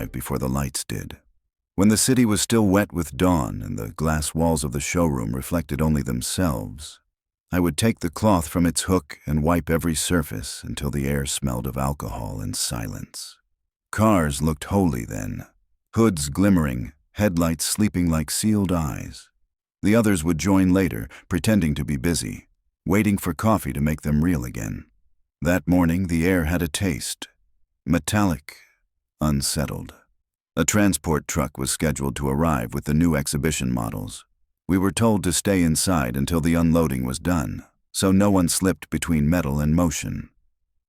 arrive before the lights did. When the city was still wet with dawn and the glass walls of the showroom reflected only themselves, I would take the cloth from its hook and wipe every surface until the air smelled of alcohol and silence. Cars looked holy then, hoods glimmering, headlights sleeping like sealed eyes. The others would join later, pretending to be busy, waiting for coffee to make them real again. That morning the air had a taste, metallic, unsettled. A transport truck was scheduled to arrive with the new exhibition models. We were told to stay inside until the unloading was done, so no one slipped between metal and motion.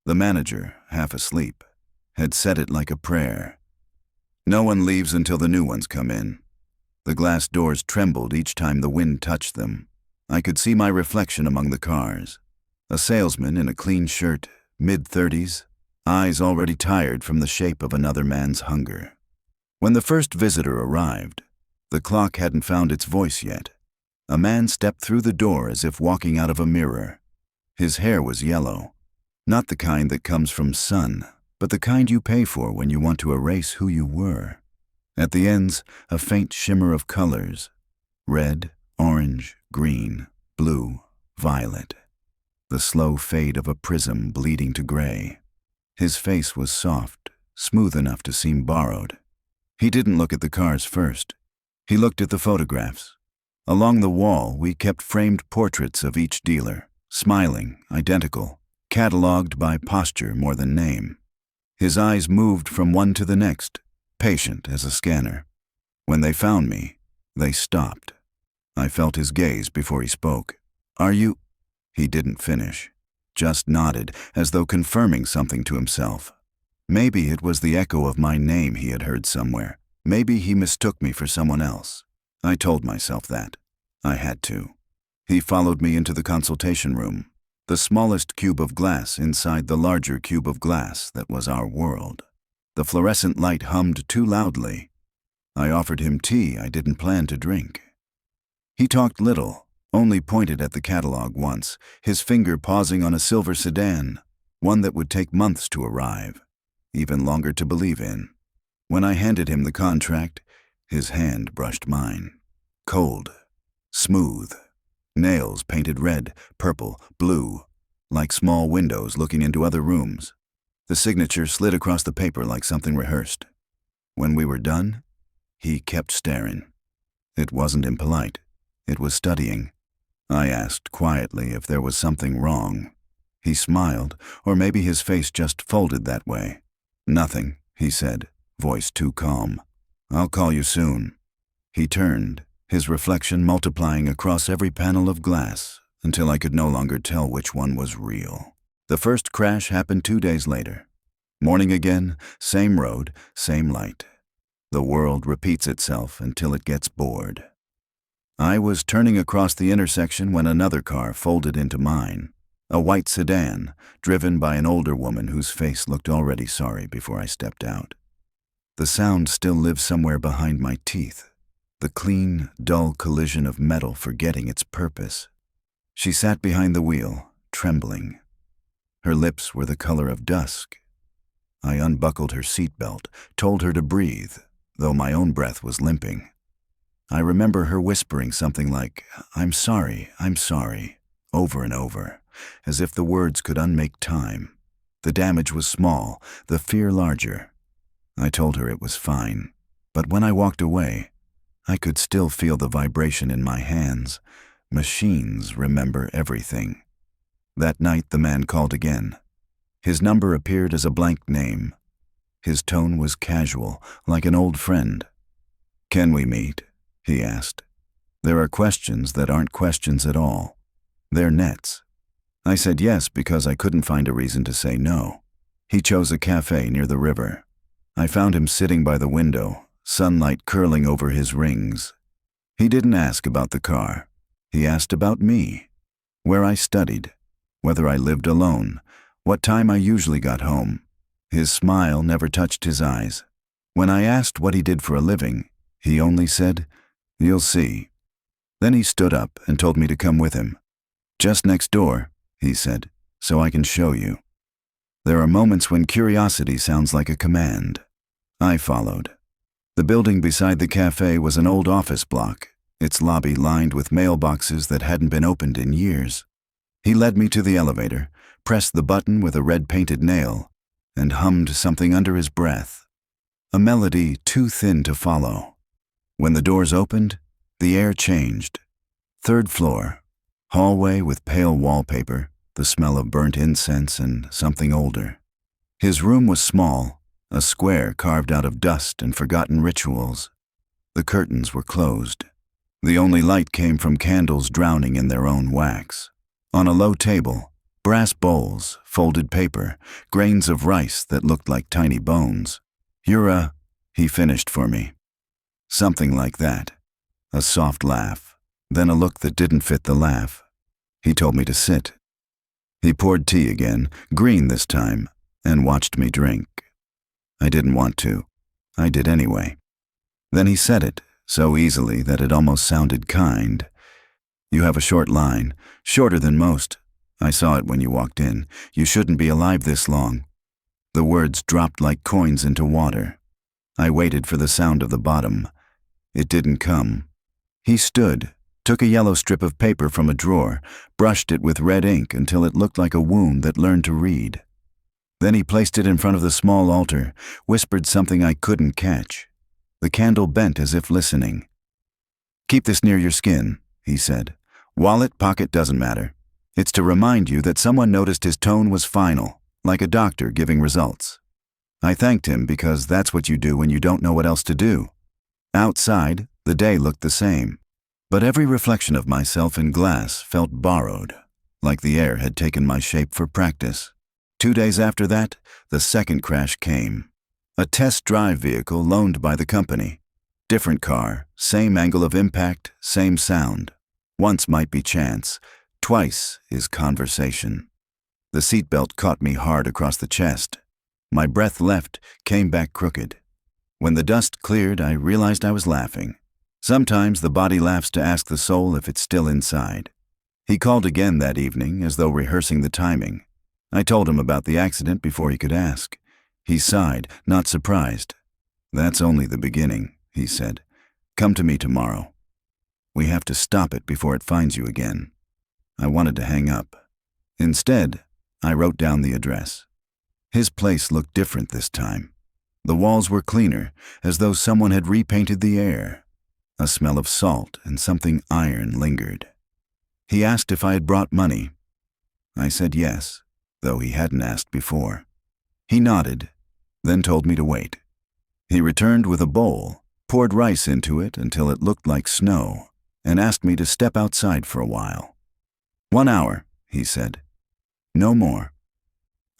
The manager, half asleep, had said it like a prayer. No one leaves until the new ones come in. The glass doors trembled each time the wind touched them. I could see my reflection among the cars. A salesman in a clean shirt, mid-30s, eyes already tired from the shape of another man's hunger. When the first visitor arrived, the clock hadn't found its voice yet. A man stepped through the door as if walking out of a mirror. His hair was yellow, not the kind that comes from sun, but the kind you pay for when you want to erase who you were. At the ends, a faint shimmer of colors: red, orange, green, blue, violet. The slow fade of a prism bleeding to gray. His face was soft, smooth enough to seem borrowed. He didn't look at the cars first. He looked at the photographs. Along the wall, we kept framed portraits of each dealer, smiling, identical, catalogued by posture more than name. His eyes moved from one to the next, patient as a scanner. When they found me, they stopped. I felt his gaze before he spoke. "Are you—" He didn't finish, just nodded, as though confirming something to himself. Maybe it was the echo of my name he had heard somewhere. Maybe he mistook me for someone else. I told myself that. I had to. He followed me into the consultation room, the smallest cube of glass inside the larger cube of glass that was our world. The fluorescent light hummed too loudly. I offered him tea I didn't plan to drink. He talked little, only pointed at the catalog once, his finger pausing on a silver sedan, one that would take months to arrive, even longer to believe in. When I handed him the contract, his hand brushed mine. Cold, smooth, nails painted red, purple, blue, like small windows looking into other rooms. The signature slid across the paper like something rehearsed. When we were done, he kept staring. It wasn't impolite. It was studying. I asked quietly if there was something wrong. He smiled, or maybe his face just folded that way. "Nothing," he said, voice too calm. "I'll call you soon." He turned, his reflection multiplying across every panel of glass until I could no longer tell which one was real. The first crash happened 2 days later. Morning again, same road, same light. The world repeats itself until it gets bored. I was turning across the intersection when another car folded into mine, a white sedan, driven by an older woman whose face looked already sorry before I stepped out. The sound still lives somewhere behind my teeth, the clean, dull collision of metal forgetting its purpose. She sat behind the wheel, trembling. Her lips were the color of dusk. I unbuckled her seatbelt, told her to breathe, though my own breath was limping. I remember her whispering something like, I'm sorry," over and over, as if the words could unmake time. The damage was small, the fear larger. I told her it was fine, but when I walked away, I could still feel the vibration in my hands. Machines remember everything. That night the man called again. His number appeared as a blank name. His tone was casual, like an old friend. "Can we meet?" he asked. "There are questions that aren't questions at all. They're nets." I said yes because I couldn't find a reason to say no. He chose a cafe near the river. I found him sitting by the window, sunlight curling over his rings. He didn't ask about the car. He asked about me, where I studied, whether I lived alone, what time I usually got home. His smile never touched his eyes. When I asked what he did for a living, he only said, "You'll see." Then he stood up and told me to come with him. "Just next door," he said, "so I can show you." There are moments when curiosity sounds like a command. I followed. The building beside the cafe was an old office block, its lobby lined with mailboxes that hadn't been opened in years. He led me to the elevator, pressed the button with a red-painted nail, and hummed something under his breath, a melody too thin to follow. When the doors opened, the air changed. 3rd floor, hallway with pale wallpaper, the smell of burnt incense and something older. His room was small, a square carved out of dust and forgotten rituals. The curtains were closed. The only light came from candles drowning in their own wax. On a low table, brass bowls, folded paper, grains of rice that looked like tiny bones. "You're he finished for me. Something like that. A soft laugh, then a look that didn't fit the laugh. He told me to sit. He poured tea again, green this time, and watched me drink. I didn't want to. I did anyway. Then he said it, so easily that it almost sounded kind. "You have a short line, shorter than most. I saw it when you walked in. You shouldn't be alive this long." The words dropped like coins into water. I waited for the sound of the bottom. It didn't come. He stood, took a yellow strip of paper from a drawer, brushed it with red ink until it looked like a wound that learned to read. Then he placed it in front of the small altar, whispered something I couldn't catch. The candle bent as if listening. "Keep this near your skin," he said. "Wallet, pocket, doesn't matter. It's to remind you that someone noticed his tone was final, like a doctor giving results." I thanked him because that's what you do when you don't know what else to do. Outside, the day looked the same, but every reflection of myself in glass felt borrowed, like the air had taken my shape for practice. 2 days after that, the second crash came. A test drive vehicle loaned by the company. Different car, same angle of impact, same sound. Once might be chance, twice is conversation. The seatbelt caught me hard across the chest. My breath left, came back crooked. When the dust cleared, I realized I was laughing. Sometimes the body laughs to ask the soul if it's still inside. He called again that evening, as though rehearsing the timing. I told him about the accident before he could ask. He sighed, not surprised. "That's only the beginning," he said. "Come to me tomorrow. We have to stop it before it finds you again." I wanted to hang up. Instead, I wrote down the address. His place looked different this time. The walls were cleaner, as though someone had repainted the air. A smell of salt and something iron lingered. He asked if I had brought money. I said yes, though he hadn't asked before. He nodded, then told me to wait. He returned with a bowl, poured rice into it until it looked like snow, and asked me to step outside for a while. 1 hour, he said. No more.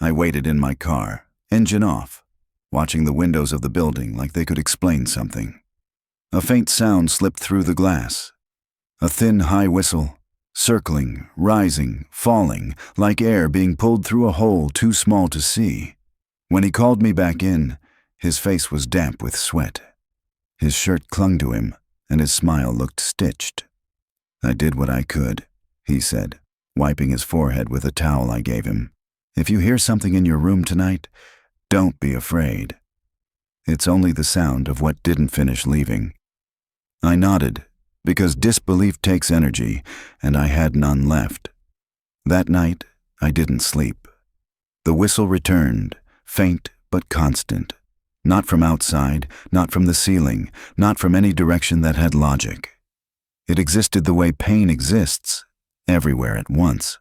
I waited in my car, engine off, watching the windows of the building like they could explain something. A faint sound slipped through the glass. A thin, high whistle, circling, rising, falling, like air being pulled through a hole too small to see. When he called me back in, his face was damp with sweat. His shirt clung to him, and his smile looked stitched. "I did what I could," he said, wiping his forehead with a towel I gave him. "If you hear something in your room tonight, don't be afraid. It's only the sound of what didn't finish leaving." I nodded, because disbelief takes energy, and I had none left. That night, I didn't sleep. The whistle returned, faint but constant. Not from outside, not from the ceiling, not from any direction that had logic. It existed the way pain exists, everywhere at once.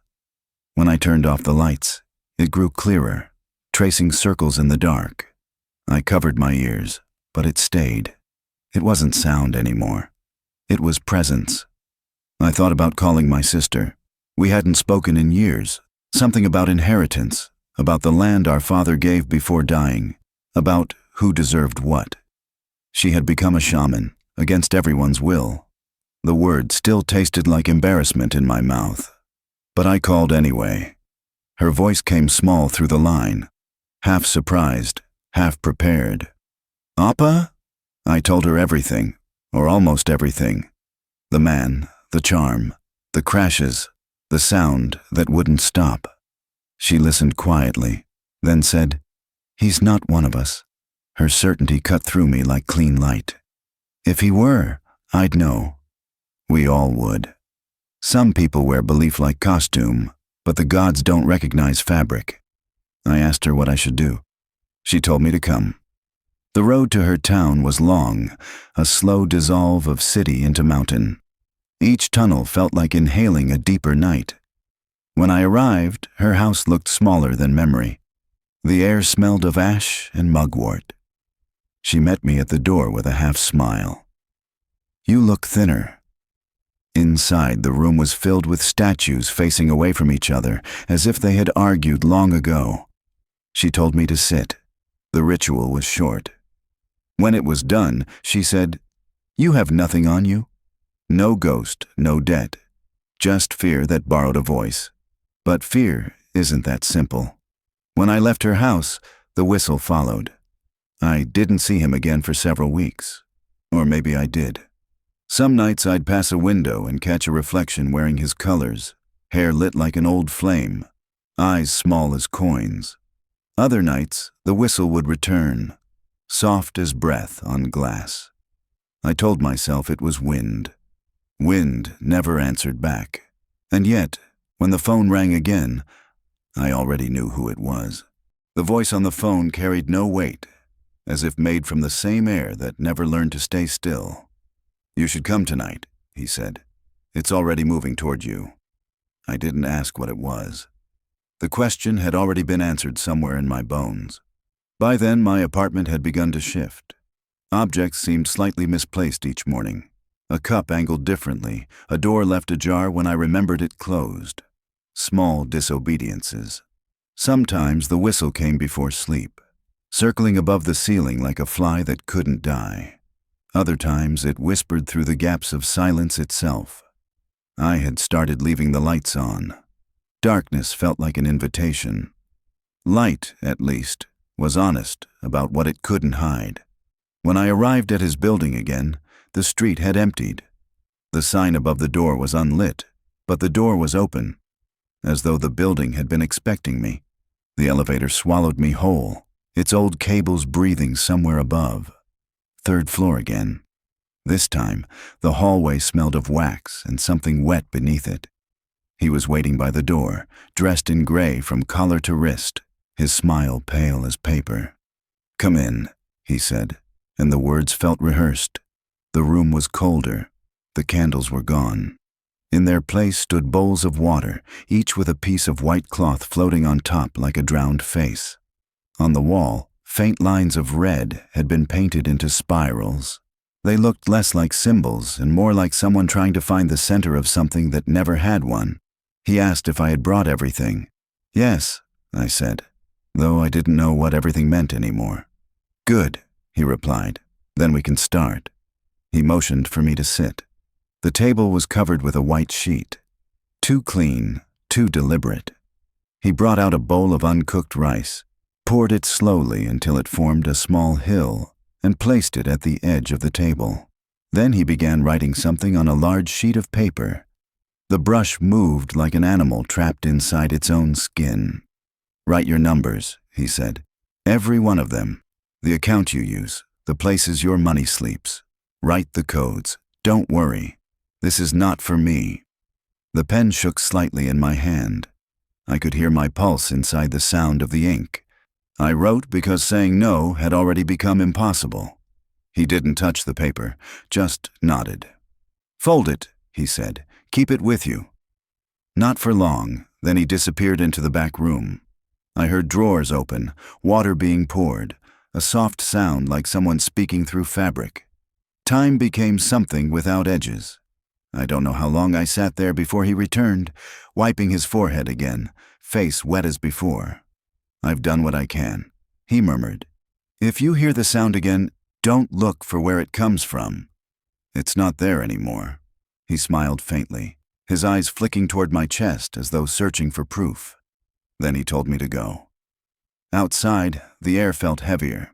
When I turned off the lights, it grew clearer, tracing circles in the dark. I covered my ears, but it stayed. It wasn't sound anymore. It was presence. I thought about calling my sister. We hadn't spoken in years. Something about inheritance, about the land our father gave before dying, about who deserved what. She had become a shaman, against everyone's will. The word still tasted like embarrassment in my mouth. But I called anyway. Her voice came small through the line, half surprised, half prepared. "Appa?" I told her everything, or almost everything. The man, the charm, the crashes, the sound that wouldn't stop. She listened quietly, then said, "He's not one of us." Her certainty cut through me like clean light. If he were, I'd know. We all would. Some people wear belief like costume, but the gods don't recognize fabric. I asked her what I should do. She told me to come. The road to her town was long, a slow dissolve of city into mountain. Each tunnel felt like inhaling a deeper night. When I arrived, her house looked smaller than memory. The air smelled of ash and mugwort. She met me at the door with a half smile. "You look thinner." Inside, the room was filled with statues facing away from each other, as if they had argued long ago. She told me to sit. The ritual was short. When it was done, she said, "You have nothing on you? No ghost, no debt. Just fear that borrowed a voice. But fear isn't that simple." When I left her house, the whistle followed. I didn't see him again for several weeks. Or maybe I did. Some nights I'd pass a window and catch a reflection wearing his colors, hair lit like an old flame, eyes small as coins. Other nights, the whistle would return, soft as breath on glass. I told myself it was wind. Wind never answered back. And yet, when the phone rang again, I already knew who it was. The voice on the phone carried no weight, as if made from the same air that never learned to stay still. "You should come tonight," he said. "It's already moving toward you." I didn't ask what it was. The question had already been answered somewhere in my bones. By then, my apartment had begun to shift. Objects seemed slightly misplaced each morning. A cup angled differently, a door left ajar when I remembered it closed. Small disobediences. Sometimes the whistle came before sleep, circling above the ceiling like a fly that couldn't die. Other times it whispered through the gaps of silence itself. I had started leaving the lights on. Darkness felt like an invitation. Light, at least, was honest about what it couldn't hide. When I arrived at his building again, the street had emptied. The sign above the door was unlit, but the door was open, as though the building had been expecting me. The elevator swallowed me whole, its old cables breathing somewhere above. Third floor again. This time, the hallway smelled of wax and something wet beneath it. He was waiting by the door, dressed in gray from collar to wrist, his smile pale as paper. "Come in," he said, and the words felt rehearsed. The room was colder. The candles were gone. In their place stood bowls of water, each with a piece of white cloth floating on top like a drowned face. On the wall, faint lines of red had been painted into spirals. They looked less like symbols and more like someone trying to find the center of something that never had one. He asked if I had brought everything. "Yes," I said, though I didn't know what everything meant anymore. "Good," he replied. "Then we can start." He motioned for me to sit. The table was covered with a white sheet. Too clean, too deliberate. He brought out a bowl of uncooked rice, poured it slowly until it formed a small hill, and placed it at the edge of the table. Then he began writing something on a large sheet of paper. The brush moved like an animal trapped inside its own skin. "Write your numbers," he said. "Every one of them. The account you use, the places your money sleeps. Write the codes. Don't worry. This is not for me." The pen shook slightly in my hand. I could hear my pulse inside the sound of the ink. I wrote because saying no had already become impossible. He didn't touch the paper, just nodded. "Fold it," he said. "Keep it with you." Not for long, then he disappeared into the back room. I heard drawers open, water being poured, a soft sound like someone speaking through fabric. Time became something without edges. I don't know how long I sat there before he returned, wiping his forehead again, face wet as before. "I've done what I can," he murmured. "If you hear the sound again, don't look for where it comes from. It's not there anymore." He smiled faintly, his eyes flicking toward my chest as though searching for proof. Then he told me to go. Outside, the air felt heavier.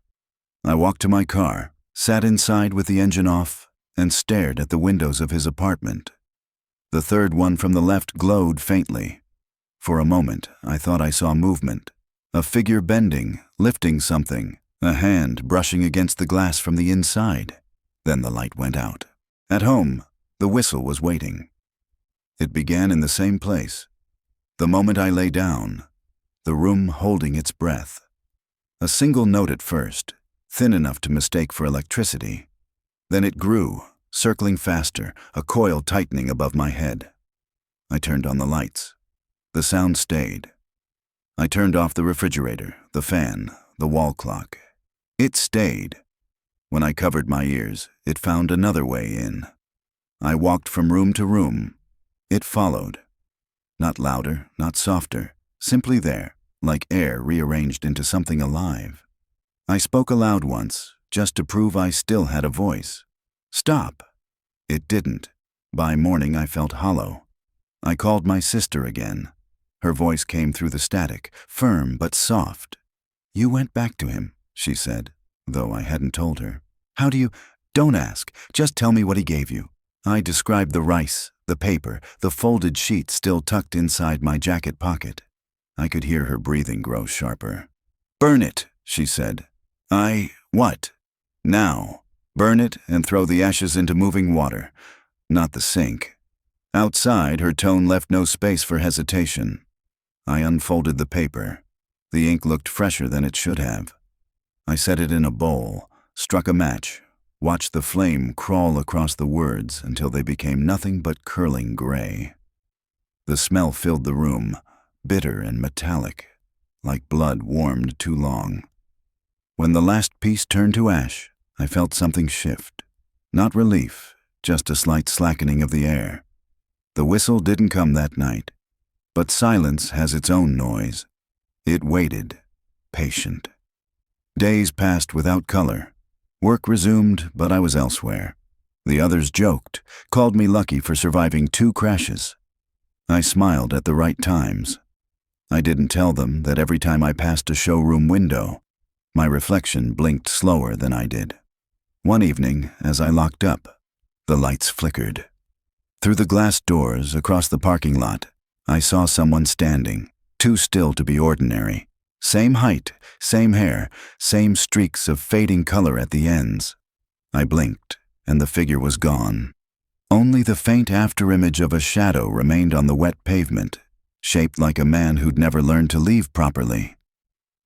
I walked to my car, sat inside with the engine off, and stared at the windows of his apartment. The third one from the left glowed faintly. For a moment, I thought I saw movement, a figure bending, lifting something, a hand brushing against the glass from the inside. Then the light went out. At home, the whistle was waiting. It began in the same place. The moment I lay down, the room holding its breath. A single note at first, thin enough to mistake for electricity. Then it grew, circling faster, a coil tightening above my head. I turned on the lights. The sound stayed. I turned off the refrigerator, the fan, the wall clock. It stayed. When I covered my ears, it found another way in. I walked from room to room. It followed. Not louder, not softer, simply there, like air rearranged into something alive. I spoke aloud once, just to prove I still had a voice. Stop. It didn't. By morning I felt hollow. I called my sister again. Her voice came through the static, firm but soft. You went back to him, she said, though I hadn't told her. How do you? Don't ask. Just tell me what he gave you. I described the rice, the paper, the folded sheet still tucked inside my jacket pocket. I could hear her breathing grow sharper. Burn it, she said. What? Now. Burn it and throw the ashes into moving water, not the sink. Outside, her tone left no space for hesitation. I unfolded the paper. The ink looked fresher than it should have. I set it in a bowl, struck a match, watched the flame crawl across the words until they became nothing but curling gray. The smell filled the room, bitter and metallic, like blood warmed too long. When the last piece turned to ash, I felt something shift. Not relief, just a slight slackening of the air. The whistle didn't come that night, but silence has its own noise. It waited, patient. Days passed without color. Work resumed, but I was elsewhere. The others joked, called me lucky for surviving 2 crashes. I smiled at the right times. I didn't tell them that every time I passed a showroom window, my reflection blinked slower than I did. One evening, as I locked up, the lights flickered. Through the glass doors across the parking lot, I saw someone standing, too still to be ordinary. Same height, same hair, same streaks of fading color at the ends. I blinked, and the figure was gone. Only the faint afterimage of a shadow remained on the wet pavement, shaped like a man who'd never learned to leave properly.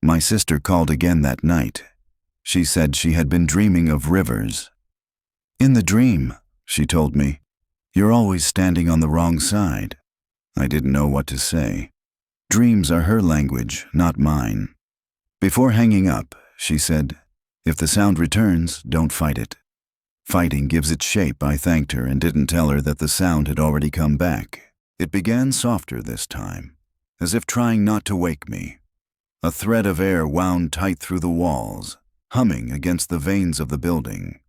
My sister called again that night. She said she had been dreaming of rivers. In the dream, she told me, you're always standing on the wrong side. I didn't know what to say. Dreams are her language, not mine. Before hanging up, she said, if the sound returns, don't fight it. Fighting gives it shape. I thanked her and didn't tell her that the sound had already come back. It began softer this time, as if trying not to wake me. A thread of air wound tight through the walls, humming against the veins of the building.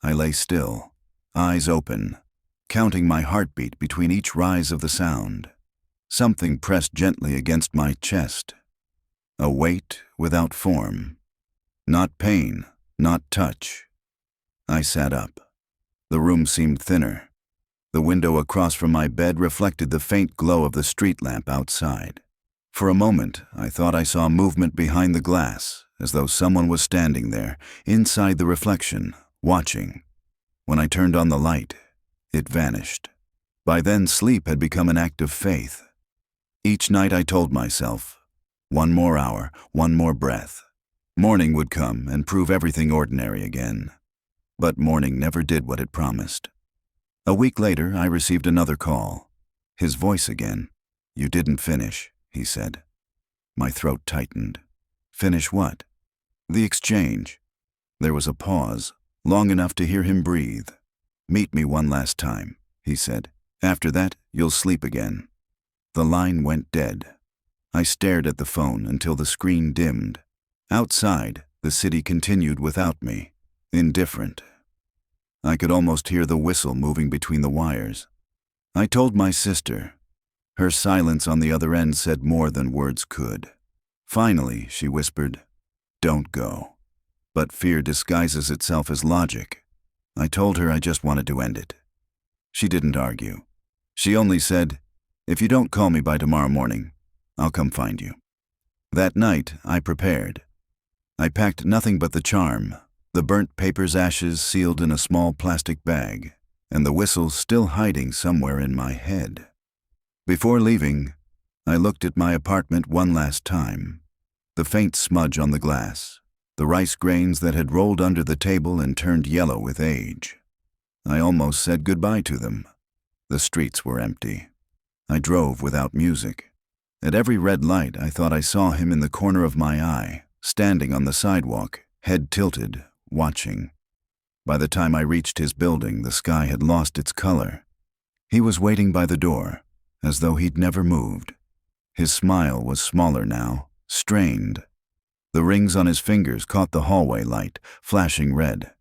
I lay still, eyes open, counting my heartbeat between each rise of the sound. Something pressed gently against my chest. A weight without form. Not pain, not touch. I sat up. The room seemed thinner. The window across from my bed reflected the faint glow of the street lamp outside. For a moment, I thought I saw movement behind the glass, as though someone was standing there, inside the reflection, watching. When I turned on the light, it vanished. By then, sleep had become an act of faith. Each night I told myself, 1 more hour, 1 more breath. Morning would come and prove everything ordinary again. But morning never did what it promised. A week later, I received another call. His voice again. You didn't finish, he said. My throat tightened. Finish what? The exchange. There was a pause, long enough to hear him breathe. Meet me one last time, he said. After that, you'll sleep again. The line went dead. I stared at the phone until the screen dimmed. Outside, the city continued without me, indifferent. I could almost hear the whistle moving between the wires. I told my sister. Her silence on the other end said more than words could. Finally, she whispered, "Don't go." But fear disguises itself as logic. I told her I just wanted to end it. She didn't argue. She only said, "If you don't call me by tomorrow morning, I'll come find you." That night, I prepared. I packed nothing but the charm, the burnt paper's ashes sealed in a small plastic bag, and the whistle still hiding somewhere in my head. Before leaving, I looked at my apartment one last time. The faint smudge on the glass, the rice grains that had rolled under the table and turned yellow with age. I almost said goodbye to them. The streets were empty. I drove without music. At every red light, I thought I saw him in the corner of my eye, standing on the sidewalk, head tilted, watching. By the time I reached his building, the sky had lost its color. He was waiting by the door, as though he'd never moved. His smile was smaller now, strained. The rings on his fingers caught the hallway light, flashing red.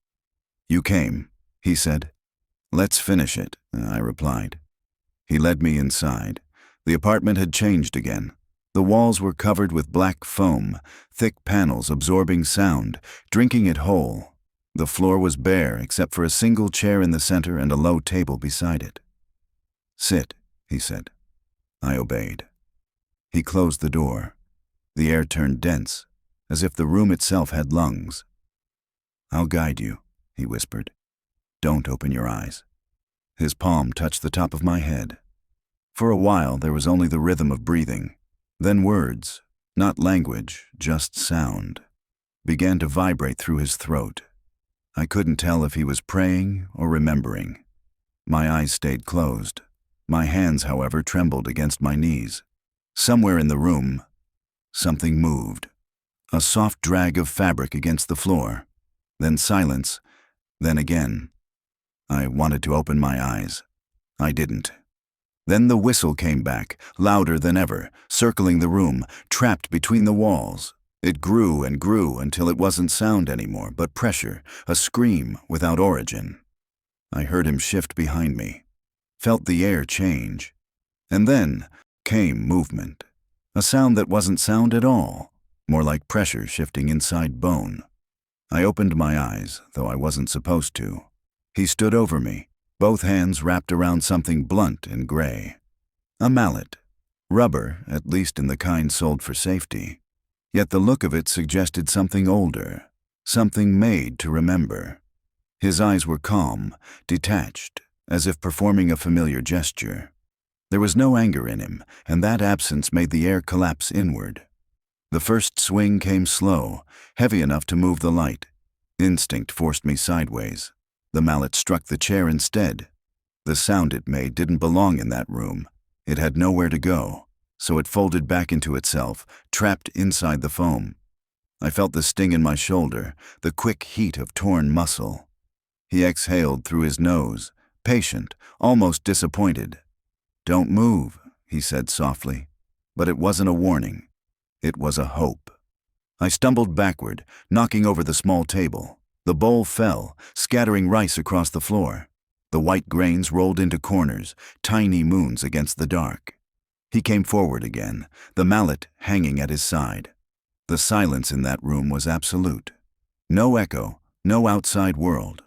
"You came," he said. "Let's finish it," I replied. He led me inside. The apartment had changed again. The walls were covered with black foam, thick panels absorbing sound, drinking it whole. The floor was bare except for a single chair in the center and a low table beside it. "Sit," he said. I obeyed. He closed the door. The air turned dense, as if the room itself had lungs. "I'll guide you," he whispered. "Don't open your eyes." His palm touched the top of my head. For a while, there was only the rhythm of breathing. Then words, not language, just sound, began to vibrate through his throat. I couldn't tell if he was praying or remembering. My eyes stayed closed. My hands, however, trembled against my knees. Somewhere in the room, something moved. A soft drag of fabric against the floor. Then silence. Then again. I wanted to open my eyes. I didn't. Then the whistle came back, louder than ever, circling the room, trapped between the walls. It grew and grew until it wasn't sound anymore, but pressure, a scream without origin. I heard him shift behind me, felt the air change. And then came movement, a sound that wasn't sound at all, more like pressure shifting inside bone. I opened my eyes, though I wasn't supposed to. He stood over me, both hands wrapped around something blunt and gray. A mallet. Rubber, at least in the kind sold for safety. Yet the look of it suggested something older, something made to remember. His eyes were calm, detached, as if performing a familiar gesture. There was no anger in him, and that absence made the air collapse inward. The first swing came slow, heavy enough to move the light. Instinct forced me sideways. The mallet struck the chair instead. The sound it made didn't belong in that room. It had nowhere to go, so it folded back into itself, trapped inside the foam. I felt the sting in my shoulder, the quick heat of torn muscle. He exhaled through his nose, patient, almost disappointed. "Don't move," he said softly. But it wasn't a warning. It was a hope. I stumbled backward, knocking over the small table. The bowl fell, scattering rice across the floor. The white grains rolled into corners, tiny moons against the dark. He came forward again, the mallet hanging at his side. The silence in that room was absolute. No echo, no outside world.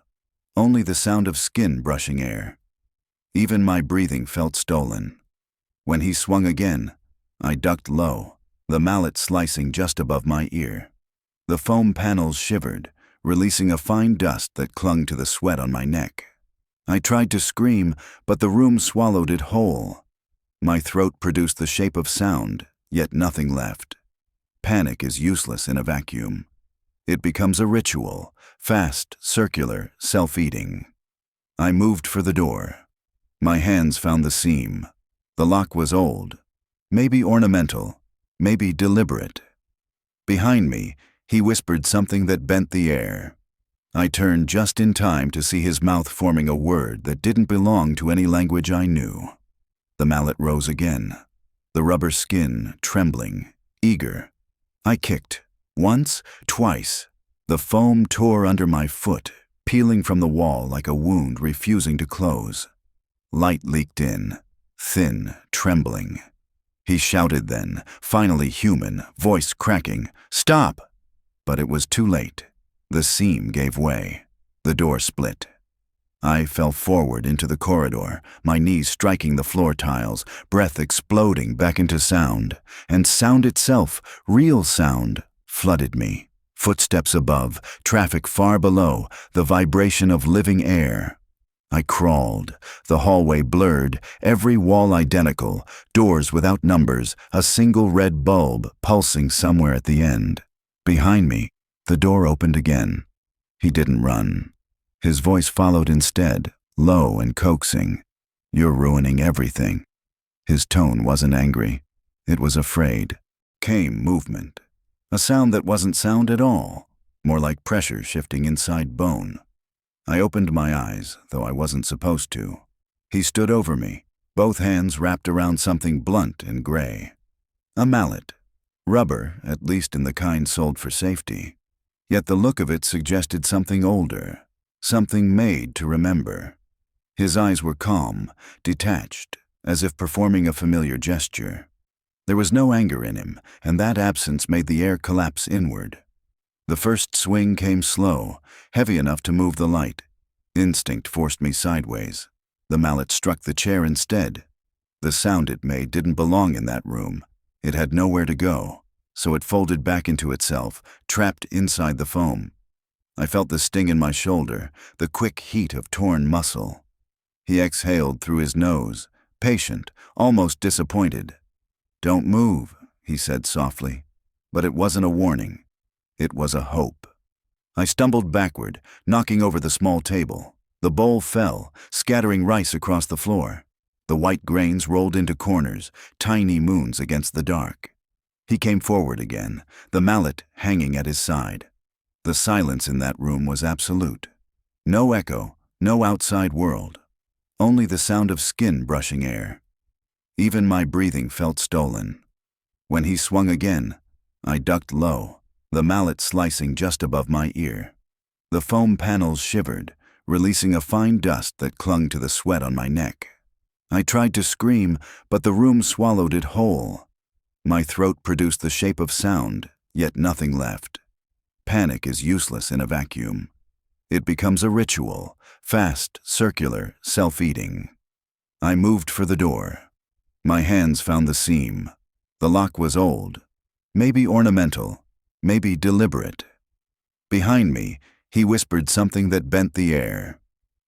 Only the sound of skin brushing air. Even my breathing felt stolen. When he swung again, I ducked low, the mallet slicing just above my ear. The foam panels shivered, releasing a fine dust that clung to the sweat on my neck. I tried to scream, but the room swallowed it whole. My throat produced the shape of sound, yet nothing left. Panic is useless in a vacuum. It becomes a ritual, fast, circular, self-eating. I moved for the door. My hands found the seam. The lock was old, maybe ornamental, maybe deliberate. Behind me, he whispered something that bent the air. I turned just in time to see his mouth forming a word that didn't belong to any language I knew. The mallet rose again, the rubber skin trembling, eager. I kicked, once, twice. The foam tore under my foot, peeling from the wall like a wound refusing to close. Light leaked in, thin, trembling. He shouted then, finally human, voice cracking, "Stop!" But it was too late. The seam gave way. The door split. I fell forward into the corridor, my knees striking the floor tiles, breath exploding back into sound, and sound itself, real sound, flooded me, Footsteps above, traffic far below, the vibration of living air. I crawled, the hallway blurred, every wall identical, doors without numbers, a single red bulb pulsing somewhere at the end. Behind me, the door opened again. He didn't run. His voice followed instead, low and coaxing. "You're ruining everything." His tone wasn't angry. It was afraid. Came movement. A sound that wasn't sound at all, more like pressure shifting inside bone. I opened my eyes, though I wasn't supposed to. He stood over me, both hands wrapped around something blunt and gray. A mallet. Rubber, at least in the kind sold for safety. Yet the look of it suggested something older, something made to remember. His eyes were calm, detached, as if performing a familiar gesture. There was no anger in him, and that absence made the air collapse inward. The first swing came slow, heavy enough to move the light. Instinct forced me sideways. The mallet struck the chair instead. The sound it made didn't belong in that room. It had nowhere to go, so it folded back into itself, trapped inside the foam. I felt the sting in my shoulder, the quick heat of torn muscle. He exhaled through his nose, patient, almost disappointed. "Don't move," he said softly. But it wasn't a warning. It was a hope. I stumbled backward, knocking over the small table. The bowl fell, scattering rice across the floor. The white grains rolled into corners, tiny moons against the dark. He came forward again, the mallet hanging at his side. The silence in that room was absolute. No echo, no outside world. Only the sound of skin brushing air. Even my breathing felt stolen. When he swung again, I ducked low, the mallet slicing just above my ear. The foam panels shivered, releasing a fine dust that clung to the sweat on my neck. I tried to scream, but the room swallowed it whole. My throat produced the shape of sound, yet nothing left. Panic is useless in a vacuum. It becomes a ritual, fast, circular, self-eating. I moved for the door. My hands found the seam. The lock was old, maybe ornamental, maybe deliberate. Behind me, he whispered something that bent the air.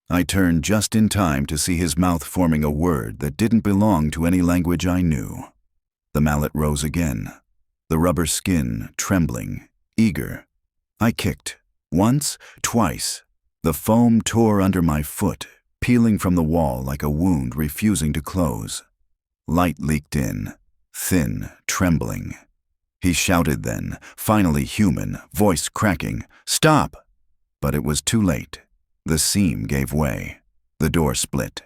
I turned just in time to see his mouth forming a word that didn't belong to any language I knew. The mallet rose again, the rubber skin trembling, eager. I kicked, once, twice. The foam tore under my foot, peeling from the wall like a wound refusing to close. Light leaked in, thin, trembling. He shouted then, finally human, voice cracking, "Stop!" But it was too late. The seam gave way. The door split.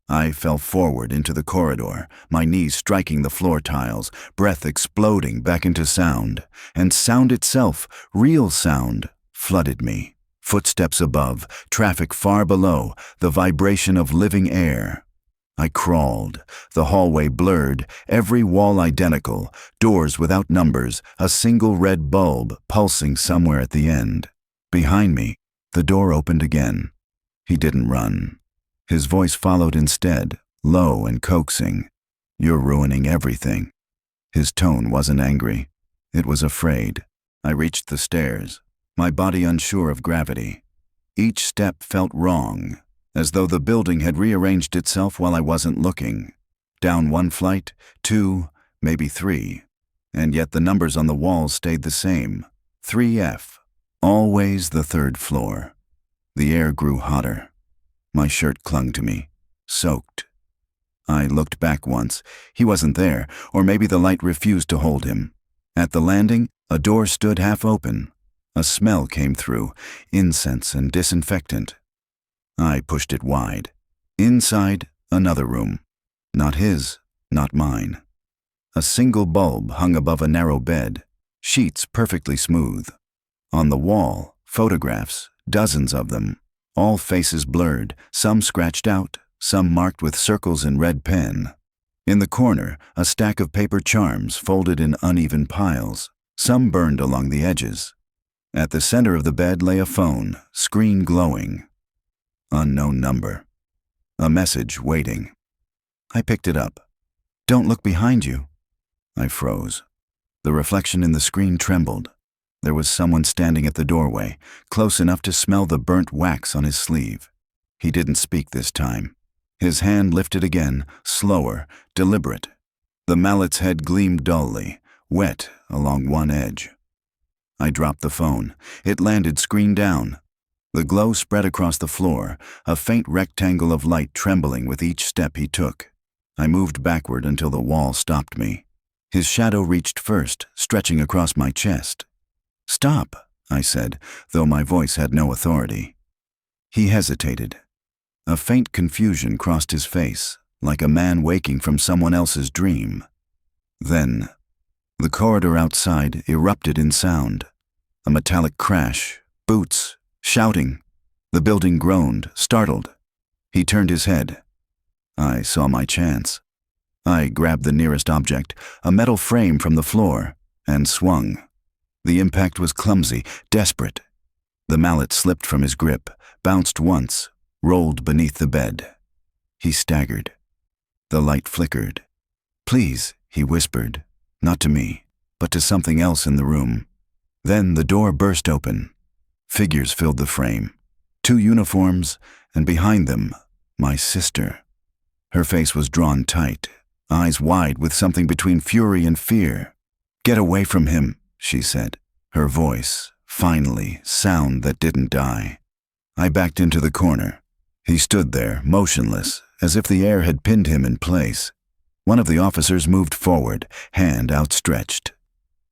I fell forward into the corridor, my knees striking the floor tiles, breath exploding back into sound. And sound itself, real sound, flooded me. Footsteps above, traffic far below, the vibration of living air. I crawled, the hallway blurred, every wall identical, doors without numbers, a single red bulb pulsing somewhere at the end. Behind me, the door opened again. He didn't run. His voice followed instead, low and coaxing. "You're ruining everything." His tone wasn't angry. It was afraid. I reached the stairs, my body unsure of gravity. Each step felt wrong, as though the building had rearranged itself while I wasn't looking. Down one flight, 2, maybe 3. And yet the numbers on the walls stayed the same. 3F. Always the 3rd floor. The air grew hotter. My shirt clung to me, soaked. I looked back once. He wasn't there, or maybe the light refused to hold him. At the landing, a door stood half open. A smell came through, incense and disinfectant. I pushed it wide. Inside, another room. Not his, not mine. A single bulb hung above a narrow bed, sheets perfectly smooth. On the wall, photographs, dozens of them, all faces blurred, some scratched out, some marked with circles in red pen. In the corner, a stack of paper charms folded in uneven piles, some burned along the edges. At the center of the bed lay a phone, screen glowing. Unknown number. A message waiting. I picked it up. "Don't look behind you." I froze. The reflection in the screen trembled. There was someone standing at the doorway, close enough to smell the burnt wax on his sleeve. He didn't speak this time. His hand lifted again, slower, deliberate. The mallet's head gleamed dully, wet along one edge. I dropped the phone. It landed screen down. The glow spread across the floor, a faint rectangle of light trembling with each step he took. I moved backward until the wall stopped me. His shadow reached first, stretching across my chest. "Stop," I said, though my voice had no authority. He hesitated. A faint confusion crossed his face, like a man waking from someone else's dream. Then, the corridor outside erupted in sound. A metallic crash, boots, shouting. The building groaned, startled. He turned his head. I saw my chance. I grabbed the nearest object, a metal frame from the floor, and swung. The impact was clumsy, desperate. The mallet slipped from his grip, bounced once, rolled beneath the bed. He staggered. The light flickered. "Please," he whispered, not to me, but to something else in the room. Then the door burst open. Figures filled the frame. 2 uniforms, and behind them, my sister. Her face was drawn tight, eyes wide with something between fury and fear. "Get away from him," she said, her voice, finally, sound that didn't die. I backed into the corner. He stood there, motionless, as if the air had pinned him in place. One of the officers moved forward, hand outstretched.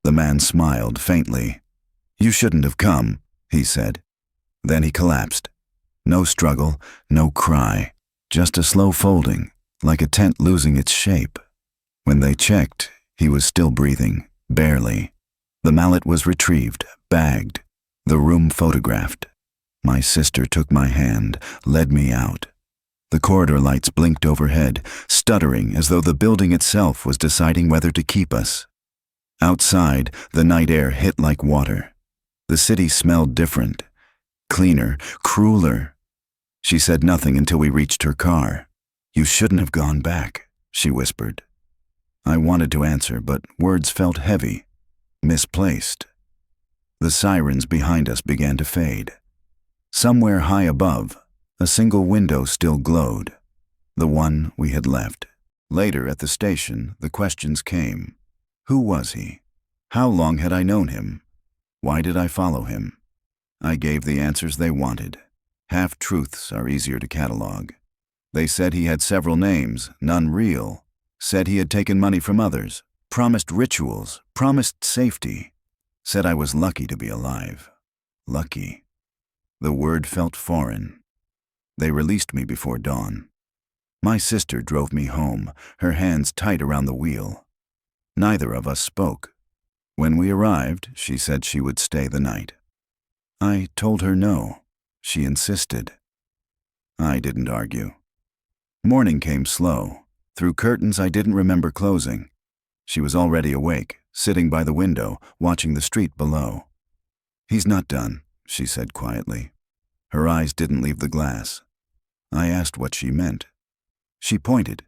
The man smiled faintly. "You shouldn't have come," he said. Then he collapsed. No struggle, no cry, just a slow folding, like a tent losing its shape. When they checked, he was still breathing, barely. The mallet was retrieved, bagged, the room photographed. My sister took my hand, led me out. The corridor lights blinked overhead, stuttering as though the building itself was deciding whether to keep us. Outside, the night air hit like water. The city smelled different, cleaner, crueler. She said nothing until we reached her car. "You shouldn't have gone back," she whispered. I wanted to answer, but words felt heavy, misplaced. The sirens behind us began to fade. Somewhere high above, a single window still glowed, the one we had left. Later at the station, the questions came. Who was he? How long had I known him? Why did I follow him? I gave the answers they wanted. Half-truths are easier to catalog. They said he had several names, none real. Said he had taken money from others, promised rituals, promised safety. Said I was lucky to be alive. Lucky. The word felt foreign. They released me before dawn. My sister drove me home, her hands tight around the wheel. Neither of us spoke. When we arrived, she said she would stay the night. I told her no. She insisted. I didn't argue. Morning came slow. Through curtains I didn't remember closing. She was already awake, sitting by the window, watching the street below. "He's not done," she said quietly. Her eyes didn't leave the glass. I asked what she meant. She pointed.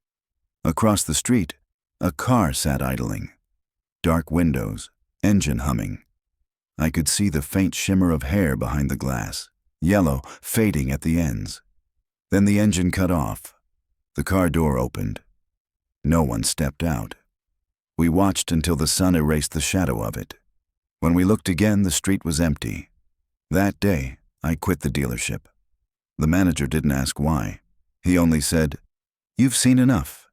Across the street, a car sat idling. Dark windows, engine humming. I could see the faint shimmer of hair behind the glass, yellow, fading at the ends. Then the engine cut off. The car door opened. No one stepped out. We watched until the sun erased the shadow of it. When we looked again, the street was empty. That day, I quit the dealership. The manager didn't ask why. He only said, "You've seen enough,"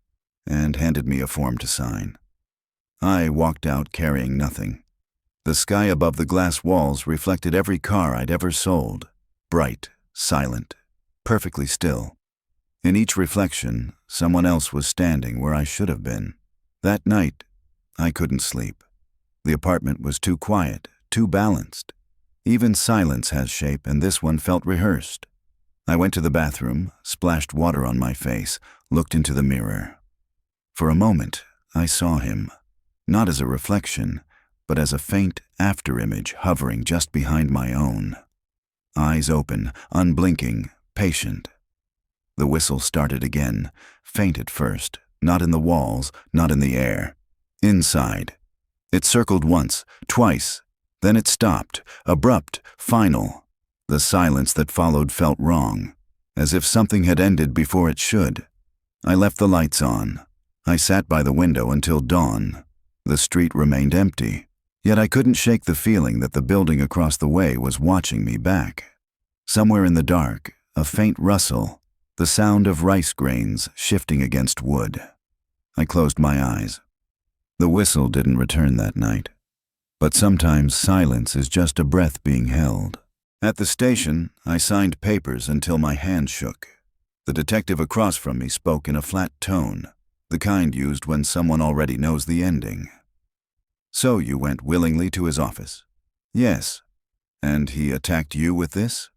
and handed me a form to sign. I walked out carrying nothing. The sky above the glass walls reflected every car I'd ever sold, bright, silent, perfectly still. In each reflection, someone else was standing where I should have been. That night, I couldn't sleep. The apartment was too quiet, too balanced. Even silence has shape, and this one felt rehearsed. I went to the bathroom, splashed water on my face, looked into the mirror. For a moment, I saw him, not as a reflection, but as a faint afterimage hovering just behind my own. Eyes open, unblinking, patient. The whistle started again, faint at first, not in the walls, not in the air. Inside. It circled once, twice, Then it stopped, abrupt, final. The silence that followed felt wrong, as if something had ended before it should. I left the lights on. I sat by the window until dawn. The street remained empty, yet I couldn't shake the feeling that the building across the way was watching me back. Somewhere in the dark, a faint rustle, the sound of rice grains shifting against wood. I closed my eyes. The whistle didn't return that night. But sometimes silence is just a breath being held. At the station, I signed papers until my hand shook. The detective across from me spoke in a flat tone, the kind used when someone already knows the ending. "So you went willingly to his office?" "Yes." "And he attacked you with this?"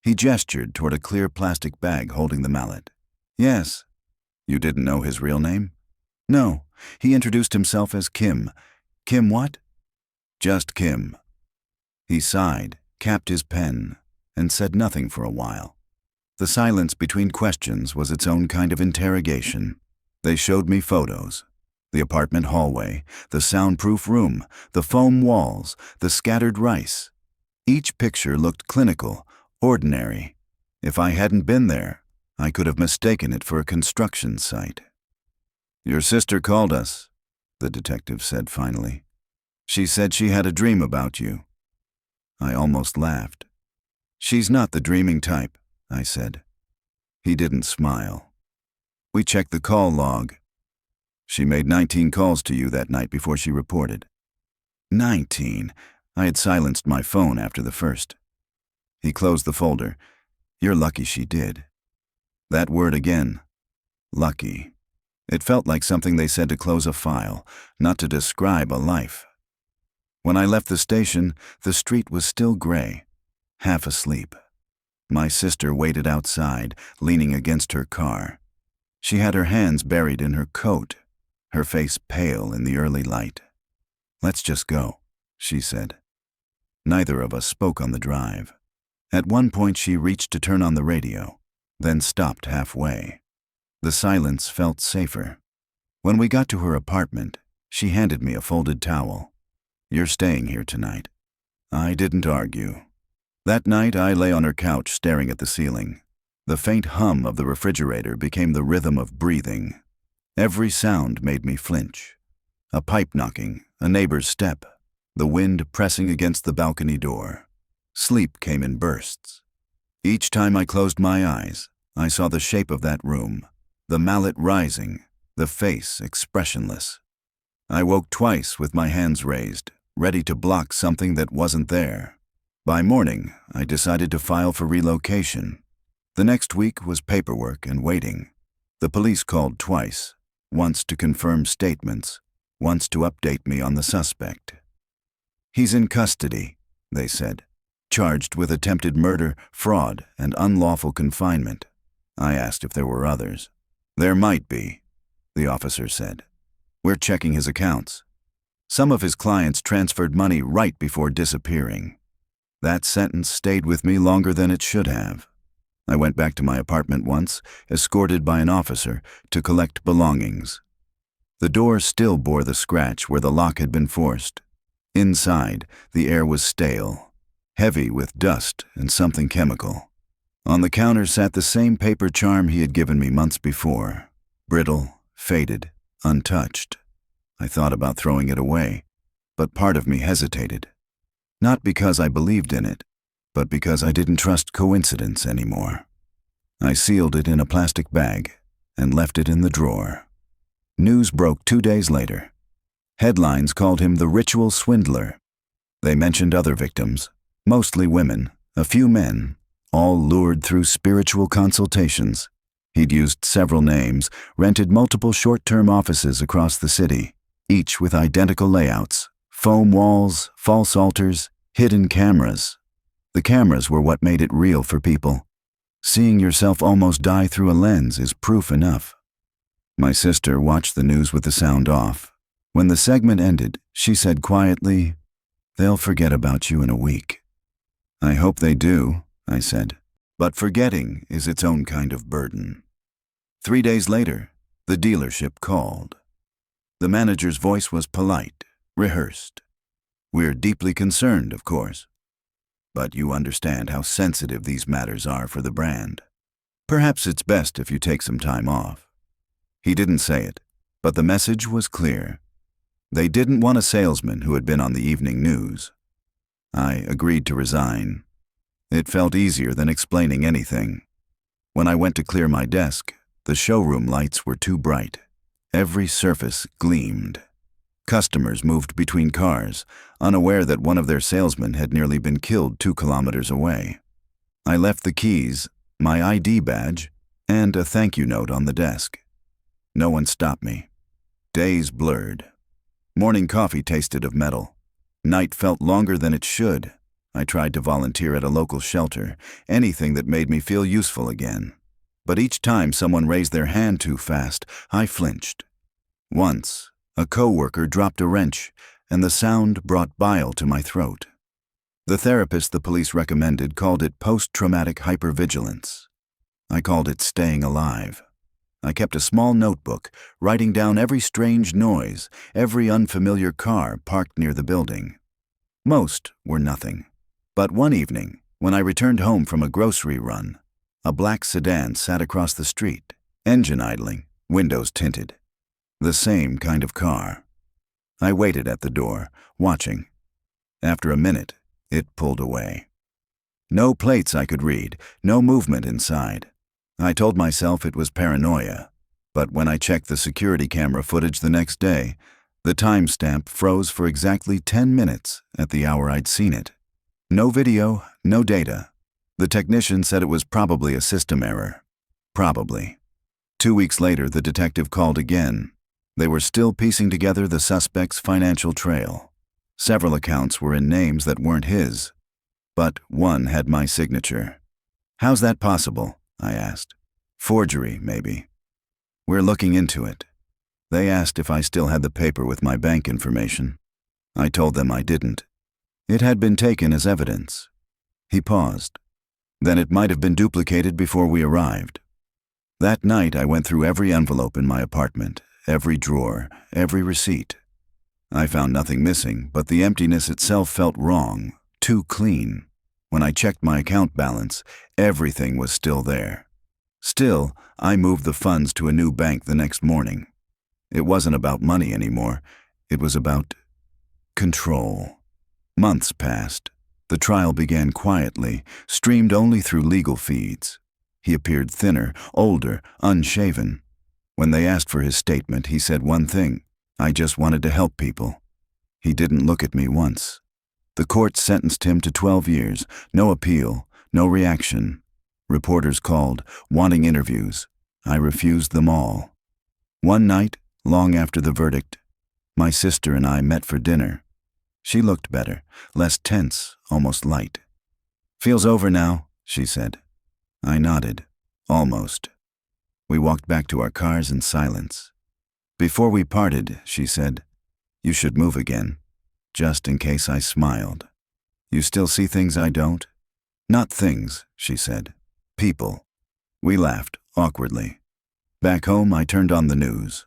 He gestured toward a clear plastic bag holding the mallet. "Yes." "You didn't know his real name?" "No. He introduced himself as Kim." "Kim what?" "Just Kim." He sighed, capped his pen, and said nothing for a while. The silence between questions was its own kind of interrogation. They showed me photos. The apartment hallway, the soundproof room, the foam walls, the scattered rice. Each picture looked clinical, ordinary. If I hadn't been there, I could have mistaken it for a construction site. "Your sister called us," the detective said finally. "She said she had a dream about you." I almost laughed. "She's not the dreaming type," I said. He didn't smile. We checked the call log. "She made 19 calls to you that night before she reported." 19. I had silenced my phone after the first. He closed the folder. "You're lucky she did." That word again. Lucky. It felt like something they said to close a file, not to describe a life. When I left the station, the street was still gray, half asleep. My sister waited outside, leaning against her car. She had her hands buried in her coat, her face pale in the early light. "Let's just go," she said. Neither of us spoke on the drive. At one point she reached to turn on the radio, then stopped halfway. The silence felt safer. When we got to her apartment, she handed me a folded towel. "You're staying here tonight." I didn't argue. That night I lay on her couch staring at the ceiling. The faint hum of the refrigerator became the rhythm of breathing. Every sound made me flinch. A pipe knocking, a neighbor's step, the wind pressing against the balcony door. Sleep came in bursts. Each time I closed my eyes, I saw the shape of that room, the mallet rising, the face expressionless. I woke twice with my hands raised, ready to block something that wasn't there. By morning, I decided to file for relocation. The next week was paperwork and waiting. The police called twice, once to confirm statements, once to update me on the suspect. "He's in custody," they said, "charged with attempted murder, fraud, and unlawful confinement." I asked if there were others. "There might be," the officer said. "We're checking his accounts." Some of his clients transferred money right before disappearing. That sentence stayed with me longer than it should have. I went back to my apartment once, escorted by an officer, to collect belongings. The door still bore the scratch where the lock had been forced. Inside, the air was stale, heavy with dust and something chemical. On the counter sat the same paper charm he had given me months before, brittle, faded, untouched. I thought about throwing it away, but part of me hesitated. Not because I believed in it, but because I didn't trust coincidence anymore. I sealed it in a plastic bag and left it in the drawer. News broke 2 days later. Headlines called him the ritual swindler. They mentioned other victims, mostly women, a few men, all lured through spiritual consultations. He'd used several names, rented multiple short-term offices across the city, each with identical layouts, foam walls, false altars, hidden cameras. The cameras were what made it real for people. Seeing yourself almost die through a lens is proof enough. My sister watched the news with the sound off. When the segment ended, she said quietly, "They'll forget about you in a week." "I hope they do," I said. But forgetting is its own kind of burden. 3 days later, the dealership called. The manager's voice was polite, rehearsed. We're deeply concerned, of course. But you understand how sensitive these matters are for the brand. Perhaps it's best if you take some time off." He didn't say it, but the message was clear. They didn't want a salesman who had been on the evening news. I agreed to resign. It felt easier than explaining anything. When I went to clear my desk, the showroom lights were too bright. Every surface gleamed. Customers moved between cars, unaware that one of their salesmen had nearly been killed 2 kilometers away. I left the keys, my ID badge, and a thank you note on the desk. No one stopped me. Days blurred. Morning coffee tasted of metal. Night felt longer than it should. I tried to volunteer at a local shelter, anything that made me feel useful again. But each time someone raised their hand too fast, I flinched. Once, a coworker dropped a wrench, and the sound brought bile to my throat. The therapist the police recommended called it post-traumatic hypervigilance. I called it staying alive. I kept a small notebook, writing down every strange noise, every unfamiliar car parked near the building. Most were nothing. But one evening, when I returned home from a grocery run, a black sedan sat across the street, engine idling, windows tinted. The same kind of car. I waited at the door, watching. After a minute, it pulled away. No plates I could read, no movement inside. I told myself it was paranoia, but when I checked the security camera footage the next day, the timestamp froze for exactly 10 minutes at the hour I'd seen it. No video, no data. The technician said it was probably a system error. Probably. 2 weeks later, the detective called again. They were still piecing together the suspect's financial trail. Several accounts were in names that weren't his, but one had my signature. "How's that possible?" I asked. "Forgery, maybe." "We're looking into it." They asked if I still had the paper with my bank information. I told them I didn't. It had been taken as evidence. He paused. Then it might have been duplicated before we arrived. That night I went through every envelope in my apartment, every drawer, every receipt. I found nothing missing, but the emptiness itself felt wrong, too clean. When I checked my account balance, everything was still there. Still, I moved the funds to a new bank the next morning. It wasn't about money anymore. It was about control. Months passed. The trial began quietly, streamed only through legal feeds. He appeared thinner, older, unshaven. When they asked for his statement, he said one thing: "I just wanted to help people." He didn't look at me once. The court sentenced him to 12 years, no appeal, no reaction. Reporters called, wanting interviews. I refused them all. One night, long after the verdict, my sister and I met for dinner. She looked better, less tense, almost light. "Feels over now," she said. I nodded. Almost. We walked back to our cars in silence. Before we parted, she said, "You should move again." Just in case I smiled. "You still see things I don't?" "Not things," she said. "People." We laughed, awkwardly. Back home, I turned on the news.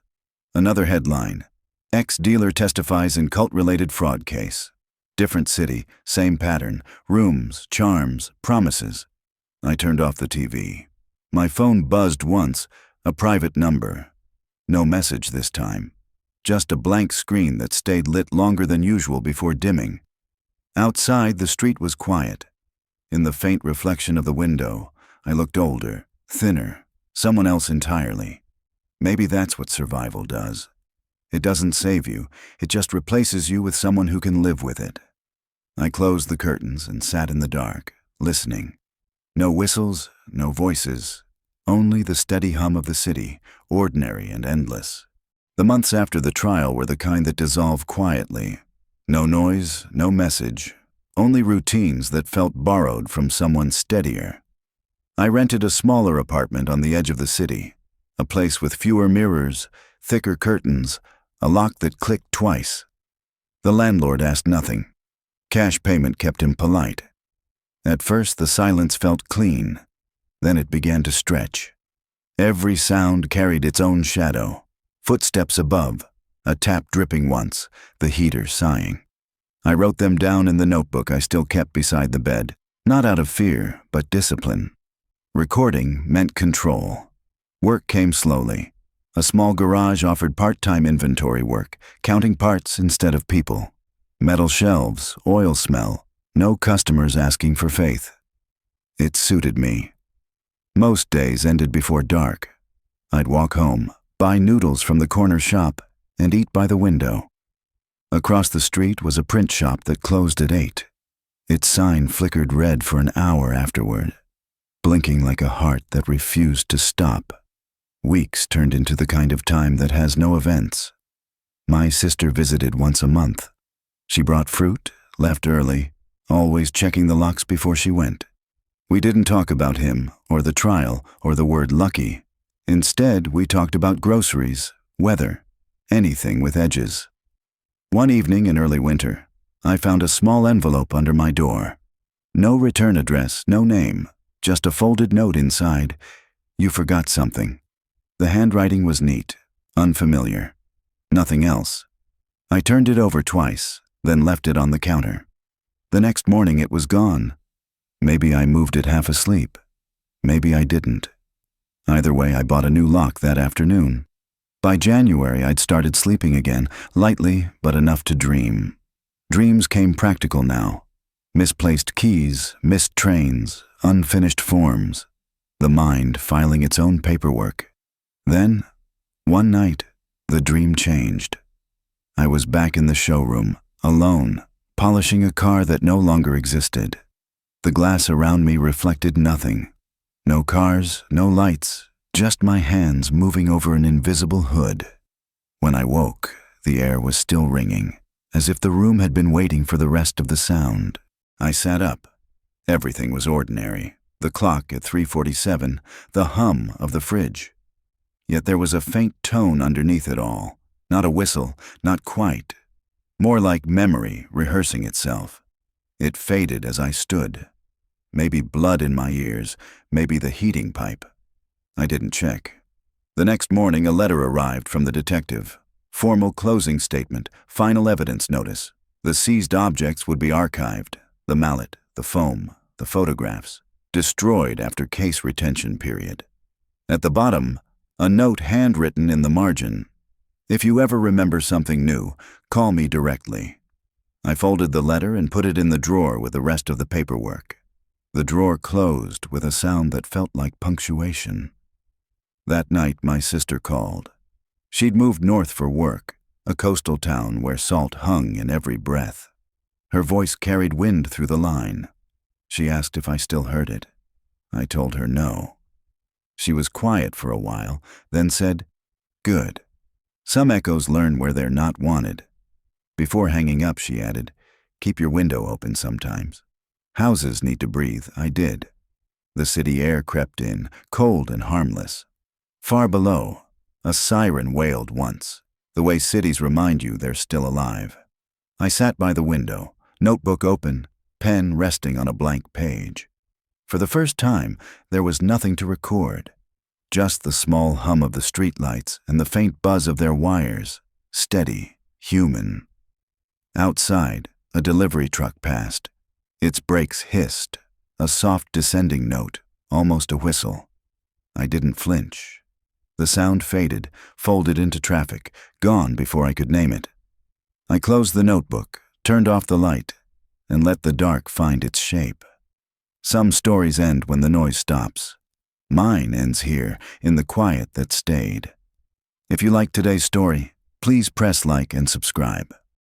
Another headline: "Ex-dealer testifies in cult-related fraud case." Different city, same pattern, rooms, charms, promises. I turned off the TV. My phone buzzed once, a private number. No message this time. Just a blank screen that stayed lit longer than usual before dimming. Outside, the street was quiet. In the faint reflection of the window, I looked older, thinner, someone else entirely. Maybe that's what survival does. It doesn't save you, it just replaces you with someone who can live with it. I closed the curtains and sat in the dark, listening. No whistles, no voices, only the steady hum of the city, ordinary and endless. The months after the trial were the kind that dissolve quietly. No noise, no message, only routines that felt borrowed from someone steadier. I rented a smaller apartment on the edge of the city, a place with fewer mirrors, thicker curtains, a lock that clicked twice. The landlord asked nothing. Cash payment kept him polite. At first, the silence felt clean. Then it began to stretch. Every sound carried its own shadow. Footsteps above, a tap dripping once, the heater sighing. I wrote them down in the notebook I still kept beside the bed, not out of fear, but discipline. Recording meant control. Work came slowly. A small garage offered part-time inventory work, counting parts instead of people. Metal shelves, oil smell, no customers asking for faith. It suited me. Most days ended before dark. I'd walk home, buy noodles from the corner shop, and eat by the window. Across the street was a print shop that closed at 8. Its sign flickered red for an hour afterward, blinking like a heart that refused to stop. Weeks turned into the kind of time that has no events. My sister visited once a month. She brought fruit, left early, always checking the locks before she went. We didn't talk about him, or the trial, or the word lucky. Instead, we talked about groceries, weather, anything with edges. One evening in early winter, I found a small envelope under my door. No return address, no name, just a folded note inside. You forgot something. The handwriting was neat, unfamiliar. Nothing else. I turned it over twice, then left it on the counter. The next morning it was gone. Maybe I moved it half asleep. Maybe I didn't. Either way, I bought a new lock that afternoon. By January, I'd started sleeping again, lightly but enough to dream. Dreams came practical now. Misplaced keys, missed trains, unfinished forms. The mind filing its own paperwork. Then, one night, the dream changed. I was back in the showroom, alone, polishing a car that no longer existed. The glass around me reflected nothing. No cars, no lights, just my hands moving over an invisible hood. When I woke, the air was still ringing, as if the room had been waiting for the rest of the sound. I sat up. Everything was ordinary. The clock at 3:47, the hum of the fridge. Yet there was a faint tone underneath it all. Not a whistle, not quite. More like memory rehearsing itself. It faded as I stood. Maybe blood in my ears, maybe the heating pipe. I didn't check. The next morning, a letter arrived from the detective. Formal closing statement, final evidence notice. The seized objects would be archived. The mallet, the foam, the photographs. Destroyed after case retention period. At the bottom, a note handwritten in the margin. If you ever remember something new, call me directly. I folded the letter and put it in the drawer with the rest of the paperwork. The drawer closed with a sound that felt like punctuation. That night, my sister called. She'd moved north for work, a coastal town where salt hung in every breath. Her voice carried wind through the line. She asked if I still heard it. I told her no. She was quiet for a while, then said, "Good. Some echoes learn where they're not wanted." Before hanging up, she added, "Keep your window open sometimes." Houses need to breathe. I did. The city air crept in, cold and harmless. Far below, a siren wailed once, the way cities remind you they're still alive. I sat by the window, notebook open, pen resting on a blank page. For the first time, there was nothing to record. Just the small hum of the streetlights and the faint buzz of their wires, steady, human. Outside, a delivery truck passed. Its brakes hissed, a soft descending note, almost a whistle. I didn't flinch. The sound faded, folded into traffic, gone before I could name it. I closed the notebook, turned off the light, and let the dark find its shape. Some stories end when the noise stops. Mine ends here, in the quiet that stayed. If you liked today's story, please press like and subscribe.